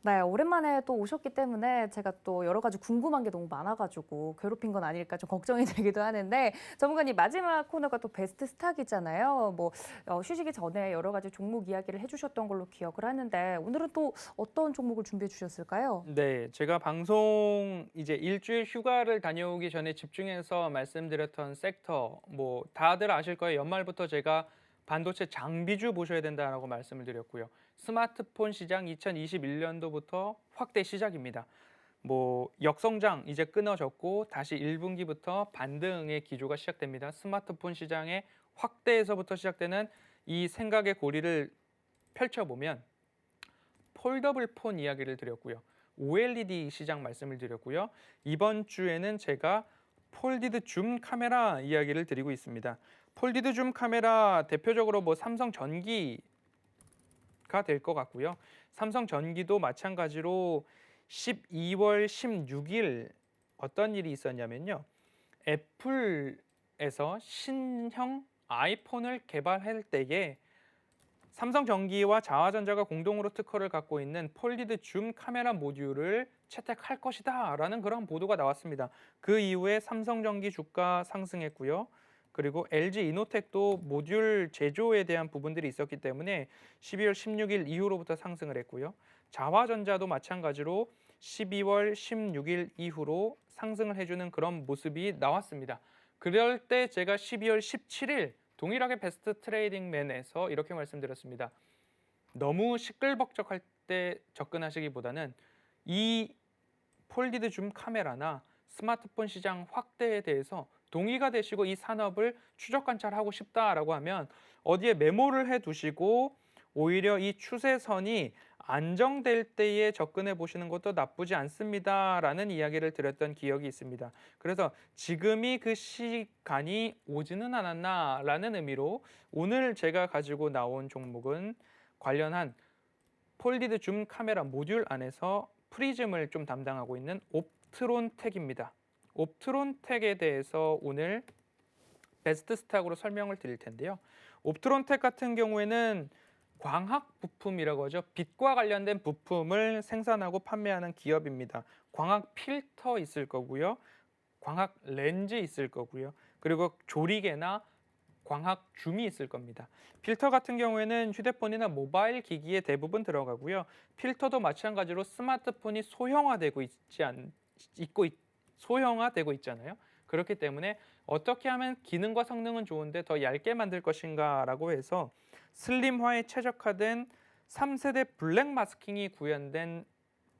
네, 오랜만에 또 오셨기 때문에 제가 또 여러 가지 궁금한 게 너무 많아가지고 괴롭힌 건 아닐까 좀 걱정이 되기도 하는데 전문가님 마지막 코너가 또 베스트 스탁이잖아요. 뭐 쉬시기 전에 여러 가지 종목 이야기를 해주셨던 걸로 기억을 하는데 오늘은 또 어떤 종목을 준비해 주셨을까요? 네, 제가 방송 이제 일주일 휴가를 다녀오기 전에 집중해서 말씀드렸던 섹터, 뭐 다들 아실 거예요. 연말부터 제가 반도체 장비주 보셔야 된다라고 말씀을 드렸고요. 스마트폰 시장 2021년도부터 확대 시작입니다. 뭐 역성장 이제 끊어졌고 다시 1분기부터 반등의 기조가 시작됩니다. 스마트폰 시장의 확대에서부터 시작되는 이 생각의 고리를 펼쳐보면 폴더블 폰 이야기를 드렸고요. OLED 시장 말씀을 드렸고요. 이번 주에는 제가 폴디드 줌 카메라 이야기를 드리고 있습니다. 폴디드 줌 카메라 대표적으로 뭐 삼성 전기가 될 것 같고요. 삼성 전기도 마찬가지로 12월 16일 어떤 일이 있었냐면요. 애플에서 신형 아이폰을 개발할 때에 삼성전기와 자화전자가 공동으로 특허를 갖고 있는 폴리드 줌 카메라 모듈을 채택할 것이다 라는 그런 보도가 나왔습니다. 그 이후에 삼성전기 주가 상승했고요. 그리고 LG 이노텍도 모듈 제조에 대한 부분들이 있었기 때문에 12월 16일 이후로부터 상승을 했고요. 자화전자도 마찬가지로 12월 16일 이후로 상승을 해주는 그런 모습이 나왔습니다. 그럴 때 제가 12월 17일 동일하게 베스트 트레이딩맨에서 이렇게 말씀드렸습니다. 너무 시끌벅적할 때 접근하시기보다는 이 폴디드 줌 카메라나 스마트폰 시장 확대에 대해서 동의가 되시고 이 산업을 추적 관찰하고 싶다라고 하면 어디에 메모를 해 두시고 오히려 이 추세선이 안정될 때에 접근해 보시는 것도 나쁘지 않습니다라는 이야기를 드렸던 기억이 있습니다. 그래서 지금이 그 시간이 오지는 않았나라는 의미로 오늘 제가 가지고 나온 종목은 관련한 폴디드 줌 카메라 모듈 안에서 프리즘을 좀 담당하고 있는 옵트론텍입니다. 옵트론텍에 대해서 오늘 베스트 스탁으로 설명을 드릴 텐데요. 옵트론텍 같은 경우에는 광학 부품이라고 하죠. 빛과 관련된 부품을 생산하고 판매하는 기업입니다. 광학 필터 있을 거고요. 광학 렌즈 있을 거고요. 그리고 조리개나 광학 줌이 있을 겁니다. 필터 같은 경우에는 휴대폰이나 모바일 기기에 대부분 들어가고요. 필터도 마찬가지로 스마트폰이 소형화되고 소형화되고 있잖아요. 그렇기 때문에 어떻게 하면 기능과 성능은 좋은데 더 얇게 만들 것인가라고 해서 슬림화에 최적화된 3세대 블랙 마스킹이 구현된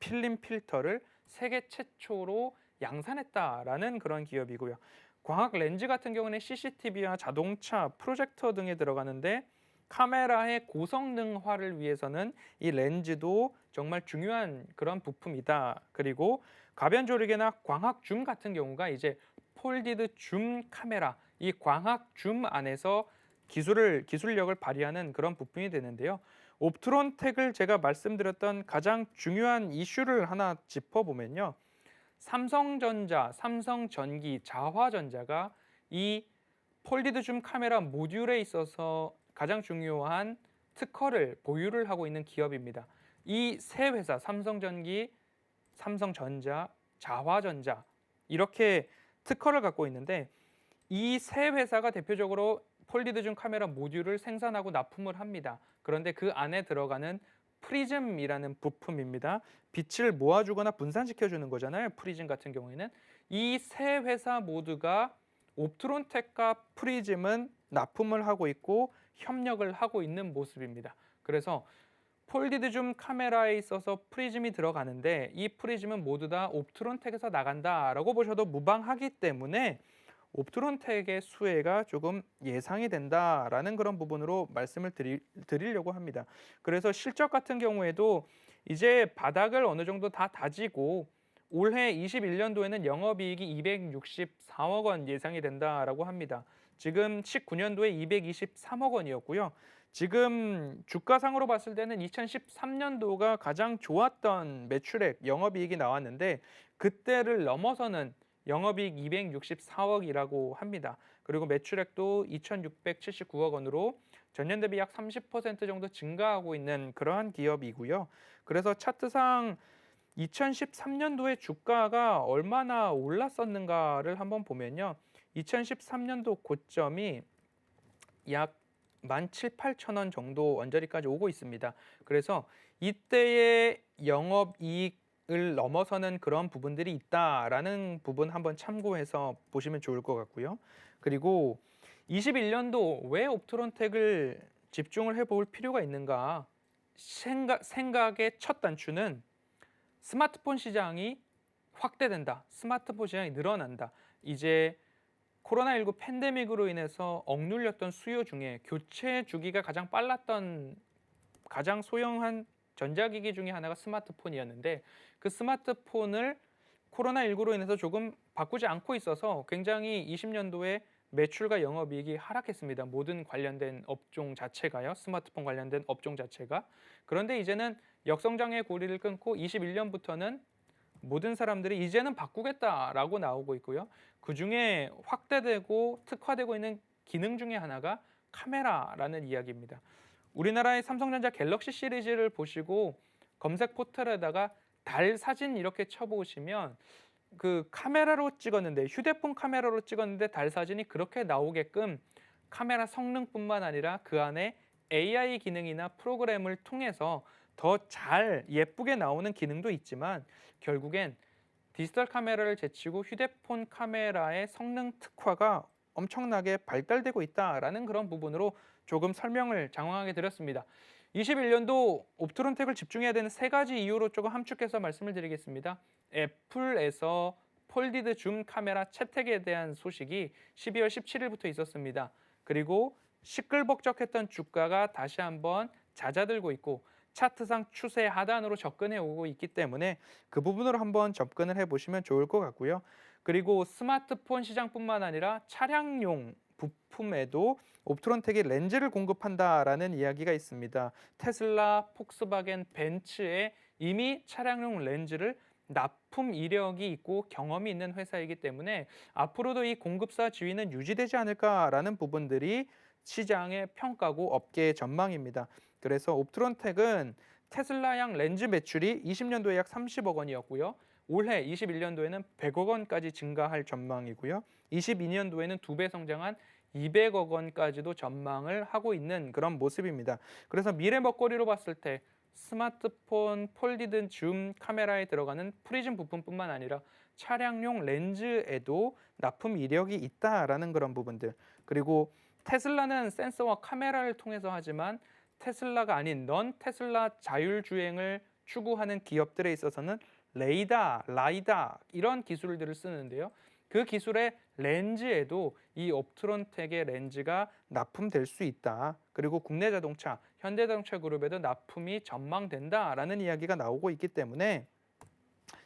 필름 필터를 세계 최초로 양산했다라는 그런 기업이고요. 광학 렌즈 같은 경우는 CCTV와 자동차, 프로젝터 등에 들어가는데 카메라의 고성능화를 위해서는 이 렌즈도 정말 중요한 그런 부품이다. 그리고 가변 조리개나 광학 줌 같은 경우가 이제 폴디드 줌 카메라, 이 광학 줌 안에서 기술력을 발휘하는 그런 부품이 되는데요. 옵트론텍을 제가 말씀드렸던 가장 중요한 이슈를 하나 짚어보면요. 삼성전자, 삼성전기, 자화전자가 이 폴디드 줌 카메라 모듈에 있어서 가장 중요한 특허를 보유를 하고 있는 기업입니다. 이 세 회사, 삼성전기, 삼성전자, 자화전자 이렇게 특허를 갖고 있는데 이 세 회사가 대표적으로 폴리드 줌 카메라 모듈을 생산하고 납품을 합니다. 그런데 그 안에 들어가는 프리즘이라는 부품입니다. 빛을 모아주거나 분산시켜주는 거잖아요. 프리즘 같은 경우에는 이 세 회사 모두가 옵트론텍과 프리즘은 납품을 하고 있고 협력을 하고 있는 모습입니다. 그래서 폴디드 줌 카메라에 있어서 프리즘이 들어가는데 이 프리즘은 모두 다 옵트론텍에서 나간다라고 보셔도 무방하기 때문에 옵트론텍의 수혜가 조금 예상이 된다라는 그런 부분으로 말씀을 드리려고 합니다. 그래서 실적 같은 경우에도 이제 바닥을 어느 정도 다 다지고 올해 21년도에는 영업이익이 264억 원 예상이 된다라고 합니다. 지금 19년도에 223억 원이었고요. 지금 주가상으로 봤을 때는 2013년도가 가장 좋았던 매출액, 영업이익이 나왔는데 그때를 넘어서는 영업이익 264억이라고 합니다. 그리고 매출액도 2,679억 원으로 전년 대비 약 30% 정도 증가하고 있는 그러한 기업이고요. 그래서 차트상 2013년도에 주가가 얼마나 올랐었는가를 한번 보면요. 2013년도 고점이 약 17,800원 정도 언저리까지 오고 있습니다. 그래서 이때의 영업이익을 넘어서는 그런 부분들이 있다라는 부분 한번 참고해서 보시면 좋을 것 같고요. 그리고 21년도 왜 옵트론텍을 집중을 해볼 필요가 있는가? 생각의 첫 단추는 스마트폰 시장이 확대된다. 스마트폰 시장이 늘어난다. 이제 코로나19 팬데믹으로 인해서 억눌렸던 수요 중에 교체 주기가 가장 빨랐던 가장 소형한 전자기기 중에 하나가 스마트폰이었는데 그 스마트폰을 코로나19로 인해서 조금 바꾸지 않고 있어서 굉장히 20년도에 매출과 영업이익이 하락했습니다. 모든 관련된 업종 자체가요. 스마트폰 관련된 업종 자체가. 그런데 이제는 역성장의 고리를 끊고 21년부터는 모든 사람들이 이제는 바꾸겠다라고 나오고 있고요. 그중에 확대되고 특화되고 있는 기능 중에 하나가 카메라라는 이야기입니다. 우리나라의 삼성전자 갤럭시 시리즈를 보시고 검색 포털에다가 달 사진 이렇게 쳐보시면 그 카메라로 찍었는데 휴대폰 카메라로 찍었는데 달 사진이 그렇게 나오게끔 카메라 성능뿐만 아니라 그 안에 AI 기능이나 프로그램을 통해서 더 잘 예쁘게 나오는 기능도 있지만 결국엔 디지털 카메라를 제치고 휴대폰 카메라의 성능 특화가 엄청나게 발달되고 있다라는 그런 부분으로 조금 설명을 장황하게 드렸습니다. 21년도 옵트론텍을 집중해야 되는 세 가지 이유로 조금 함축해서 말씀을 드리겠습니다. 애플에서 폴디드 줌 카메라 채택에 대한 소식이 12월 17일부터 있었습니다. 그리고 시끌벅적했던 주가가 다시 한번 잦아들고 있고 차트상 추세 하단으로 접근해 오고 있기 때문에 그 부분으로 한번 접근을 해보시면 좋을 것 같고요. 그리고 스마트폰 시장뿐만 아니라 차량용 부품에도 옵트론텍이 렌즈를 공급한다라는 이야기가 있습니다. 테슬라, 폭스바겐, 벤츠에 이미 차량용 렌즈를 납품 이력이 있고 경험이 있는 회사이기 때문에 앞으로도 이 공급사 지위는 유지되지 않을까라는 부분들이 시장의 평가고 업계의 전망입니다. 그래서 옵트론텍은 테슬라양 렌즈 매출이 20년도에 약 30억 원이었고요. 올해 21년도에는 100억 원까지 증가할 전망이고요. 22년도에는 2배 성장한 200억 원까지도 전망을 하고 있는 그런 모습입니다. 그래서 미래 먹거리로 봤을 때 스마트폰 폴디드 줌 카메라에 들어가는 프리즘 부품뿐만 아니라 차량용 렌즈에도 납품 이력이 있다라는 그런 부분들. 그리고 테슬라는 센서와 카메라를 통해서 하지만 테슬라가 아닌 넌 테슬라 자율주행을 추구하는 기업들에 있어서는 레이다, 라이다 이런 기술들을 쓰는데요. 그 기술의 렌즈에도 이 옵트론텍의 렌즈가 납품될 수 있다. 그리고 국내 자동차, 현대자동차 그룹에도 납품이 전망된다라는 이야기가 나오고 있기 때문에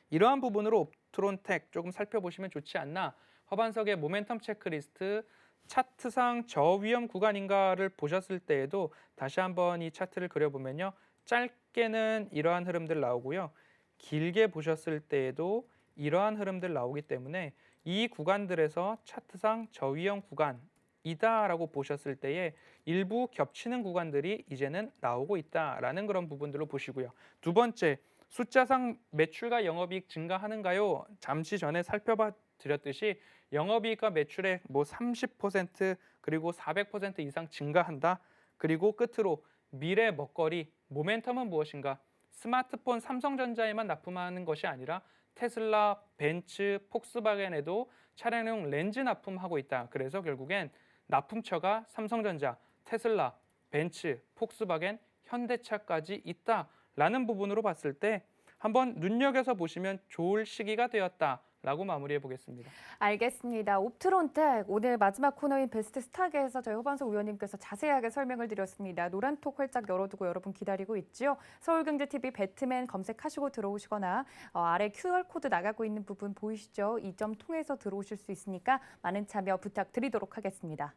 이러한 부분으로 옵트론텍 조금 살펴보시면 좋지 않나. 허반석의 모멘텀 체크리스트 차트상 저위험 구간인가를 보셨을 때에도 다시 한번 이 차트를 그려보면요. 짧게는 이러한 흐름들 나오고요. 길게 보셨을 때에도 이러한 흐름들 나오기 때문에 이 구간들에서 차트상 저위험 구간이다라고 보셨을 때에 일부 겹치는 구간들이 이제는 나오고 있다라는 그런 부분들로 보시고요. 두 번째, 숫자상 매출과 영업이익 증가하는가요? 잠시 전에 살펴봐 드렸듯이 영업이익과 매출의 30% 그리고 400% 이상 증가한다. 그리고 끝으로 미래 먹거리 모멘텀은 무엇인가? 스마트폰 삼성전자에만 납품하는 것이 아니라 테슬라, 벤츠, 폭스바겐에도 차량용 렌즈 납품하고 있다. 그래서 결국엔 납품처가 삼성전자, 테슬라, 벤츠, 폭스바겐, 현대차까지 있다라는 부분으로 봤을 때 한번 눈여겨서 보시면 좋을 시기가 되었다라고 마무리해 보겠습니다. 알겠습니다. 옵트론텍 오늘 마지막 코너인 베스트 스탁에서 저희 허반석 의원님께서 자세하게 설명을 드렸습니다. 노란톡 활짝 열어두고 여러분 기다리고 있죠. 서울경제TV 배트맨 검색하시고 들어오시거나 아래 QR코드 나가고 있는 부분 보이시죠? 이 점 통해서 들어오실 수 있으니까 많은 참여 부탁드리도록 하겠습니다.